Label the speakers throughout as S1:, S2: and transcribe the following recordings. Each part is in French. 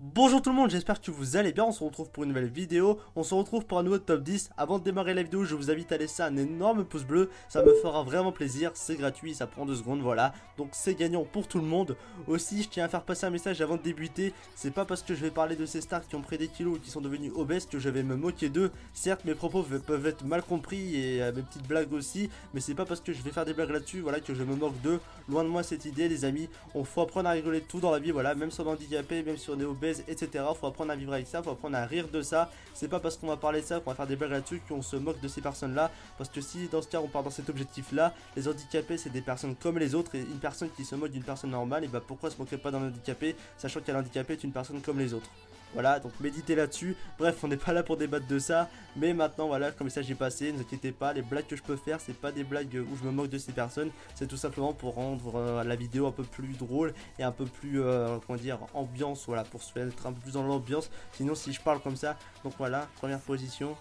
S1: Bonjour tout le monde, j'espère que vous allez bien, on se retrouve pour une nouvelle vidéo, on se retrouve pour un nouveau top 10. Avant de démarrer la vidéo, je vous invite à laisser un énorme pouce bleu, ça me fera vraiment plaisir, c'est gratuit, ça prend 2 secondes, voilà, donc c'est gagnant pour tout le monde. Aussi, je tiens à faire passer un message avant de débuter, c'est pas parce que je vais parler de ces stars qui ont pris des kilos ou qui sont devenus obèses que je vais me moquer d'eux. Certes, mes propos peuvent être mal compris et mes petites blagues aussi, mais c'est pas parce que je vais faire des blagues là-dessus, voilà, que je me moque d'eux. Loin de moi cette idée les amis, on faut apprendre à rigoler de tout dans la vie, voilà, même si on est handicapé, même si on est obèse, etc. Faut apprendre à vivre avec ça, faut apprendre à rire de ça. C'est pas parce qu'on va parler de ça qu'on va faire des blagues là-dessus qu'on se moque de ces personnes là. Parce que si dans ce cas on part dans cet objectif là, les handicapés c'est des personnes comme les autres. Et une personne qui se moque d'une personne normale, et bah pourquoi se moquerait pas d'un handicapé, sachant qu'un handicapé est une personne comme les autres. Voilà, donc méditez là-dessus. Bref, on n'est pas là pour débattre de ça. Mais maintenant, voilà, comme ça j'ai passé, ne vous inquiétez pas, les blagues que je peux faire, c'est pas des blagues où je me moque de ces personnes. C'est tout simplement pour rendre la vidéo un peu plus drôle et un peu plus, comment dire, ambiance, voilà, pour se mettre un peu plus dans l'ambiance. Sinon, si je parle comme ça, donc voilà, première position,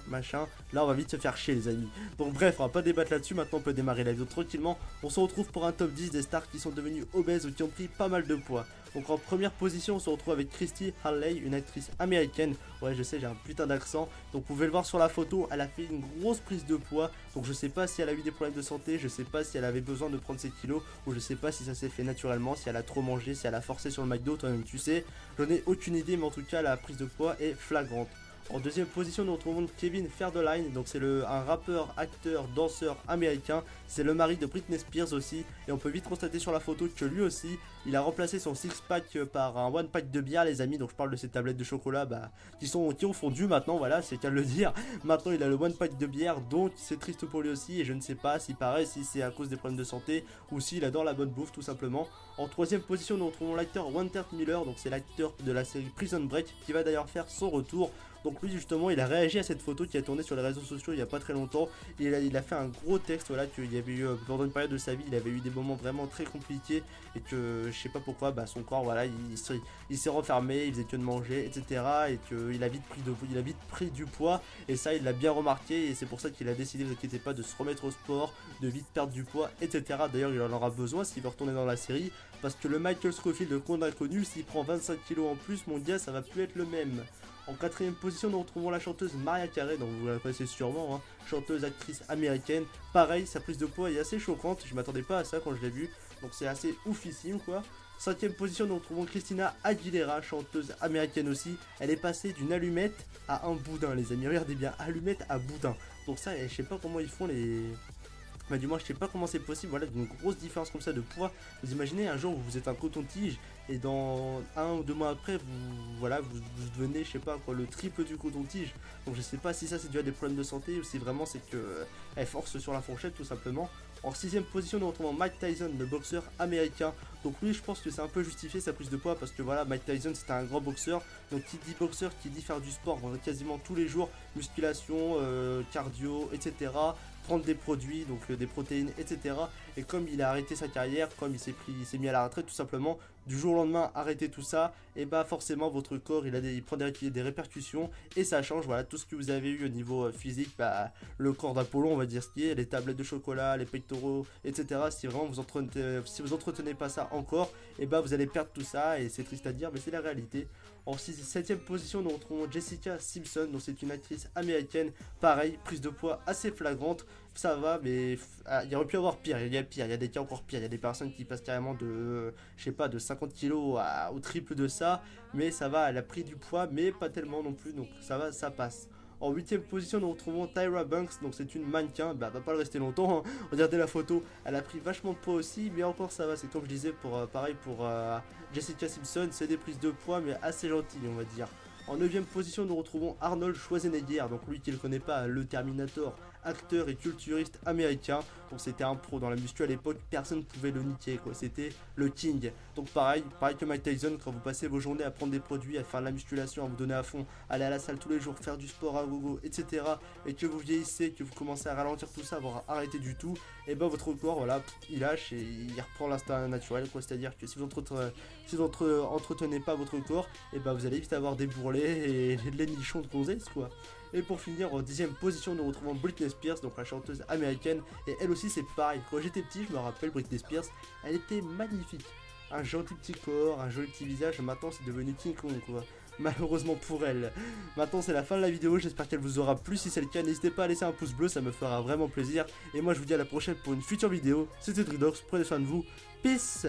S1: machin. Là, on va vite se faire chier, les amis. Donc bref, on va pas débattre là-dessus. Maintenant, on peut démarrer la vidéo tranquillement. On se retrouve pour un top 10 des stars qui sont devenues obèses ou qui ont pris pas mal de poids. Donc en première position, on se retrouve avec Christy Halley, une actrice américaine. Ouais, je sais, j'ai un putain d'accent. Donc vous pouvez le voir sur la photo, elle a fait une grosse prise de poids. Donc je sais pas si elle a eu des problèmes de santé, je sais pas si elle avait besoin de prendre ses kilos, ou je sais pas si ça s'est fait naturellement, si elle a trop mangé, si elle a forcé sur le McDo, toi-même tu sais. J'en ai aucune idée, mais en tout cas la prise de poids est flagrante. En deuxième position, nous retrouvons Kevin Federline, donc c'est un rappeur, acteur, danseur américain. C'est le mari de Britney Spears aussi. Et on peut vite constater sur la photo que lui aussi, il a remplacé son six-pack par un one-pack de bière, les amis. Donc je parle de ces tablettes de chocolat qui ont fondu maintenant, voilà, c'est qu'à le dire. Maintenant, il a le one-pack de bière, donc c'est triste pour lui aussi. Et je ne sais pas si pareil, si c'est à cause des problèmes de santé ou s'il adore la bonne bouffe, tout simplement. En troisième position, nous retrouvons l'acteur Wynter Miller, donc c'est l'acteur de la série Prison Break, qui va d'ailleurs faire son retour. Donc lui justement il a réagi à cette photo qui a tourné sur les réseaux sociaux il n'y a pas très longtemps. Et il a fait un gros texte, voilà, qu'il y avait eu pendant une période de sa vie, il avait eu des moments vraiment très compliqués. Et que je sais pas pourquoi son corps, voilà, il s'est renfermé, il faisait que de manger, etc. Et qu'il a vite pris du poids. Et ça il l'a bien remarqué, et c'est pour ça qu'il a décidé, ne vous inquiétez pas, de se remettre au sport, de vite perdre du poids, etc. D'ailleurs il en aura besoin s'il veut retourner dans la série. Parce que le Michael Scofield qu'on a connu, s'il prend 25 kilos en plus, mon gars, ça va plus être le même. En quatrième position, nous retrouvons la chanteuse Mariah Carey, donc vous la connaissez sûrement, chanteuse, actrice américaine. Pareil, sa prise de poids est assez choquante, je m'attendais pas à ça quand je l'ai vue, donc c'est assez oufissime quoi. Cinquième position, nous retrouvons Christina Aguilera, chanteuse américaine aussi. Elle est passée d'une allumette à un boudin, les amis, regardez bien, allumette à boudin. Donc ça, je sais pas comment ils font les... Bah du moins je sais pas comment c'est possible, voilà, d'une grosse différence comme ça de poids. Vous imaginez un jour où vous êtes un coton-tige et dans 1 ou 2 mois après vous devenez, je sais pas quoi, le triple du coton-tige. Donc je sais pas si ça c'est dû à des problèmes de santé ou si vraiment c'est que elle force sur la fourchette tout simplement. En sixième position, nous retrouvons Mike Tyson, le boxeur américain. Donc lui, je pense que c'est un peu justifié sa prise de poids parce que voilà, Mike Tyson c'était un grand boxeur. Donc qui dit boxeur, qui dit faire du sport quasiment tous les jours, musculation, cardio, etc. Prendre des produits, donc des protéines, etc. Et comme il a arrêté sa carrière, comme il s'est mis à la retraite tout simplement, du jour au lendemain arrêter tout ça, et bah forcément votre corps il prend des répercussions et ça change. Voilà, tout ce que vous avez eu au niveau physique, bah le corps d'Apollo on va dire ce qui est, les tablettes de chocolat, les pectoraux, etc. Si vraiment si vous entretenez pas ça encore, et bah vous allez perdre tout ça, et c'est triste à dire mais c'est la réalité. En 7ème position, nous retrouvons Jessica Simpson, donc c'est une actrice américaine. Pareil, prise de poids assez flagrante. Ça va, mais il aurait pu y avoir pire. Il y a pire, il y a des cas encore pires. Il y a des personnes qui passent carrément de, je sais pas, de 50 kilos au triple de ça. Mais ça va, elle a pris du poids, mais pas tellement non plus. Donc ça va, ça passe. En 8ème position, nous retrouvons Tyra Banks, donc c'est une mannequin, bah va pas le rester longtemps, regardez la photo, elle a pris vachement de poids aussi, mais encore ça va, c'est comme je disais, pareil pour Jessica Simpson, c'est des prises de poids, mais assez gentilles on va dire. En 9ème position, nous retrouvons Arnold Schwarzenegger, donc lui qui ne le connaît pas, le Terminator, acteur et culturiste américain. Donc c'était un pro dans la muscu à l'époque, personne ne pouvait le niquer quoi, c'était le king. Donc pareil que Mike Tyson, quand vous passez vos journées à prendre des produits, à faire de la musculation, à vous donner à fond, aller à la salle tous les jours, faire du sport à gogo, etc. Et que vous vieillissez, que vous commencez à ralentir tout ça, voire arrêter du tout, et ben votre corps voilà, il lâche et il reprend l'instinct naturel quoi. C'est-à-dire que si vous entretenez pas votre corps, et ben vous allez vite avoir des bourrelets et les nichons de gonzesse quoi. Et pour finir, en 10ème position, nous retrouvons Britney Spears, donc la chanteuse américaine. Et elle aussi, c'est pareil. Quand j'étais petit, je me rappelle, Britney Spears, elle était magnifique. un gentil petit corps, un joli petit visage. Maintenant c'est devenu King Kong quoi. Malheureusement pour elle. Maintenant c'est la fin de la vidéo, j'espère qu'elle vous aura plu. Si c'est le cas, n'hésitez pas à laisser un pouce bleu, ça me fera vraiment plaisir. Et moi je vous dis à la prochaine pour une future vidéo. C'était Dridox, prenez soin de vous. Peace.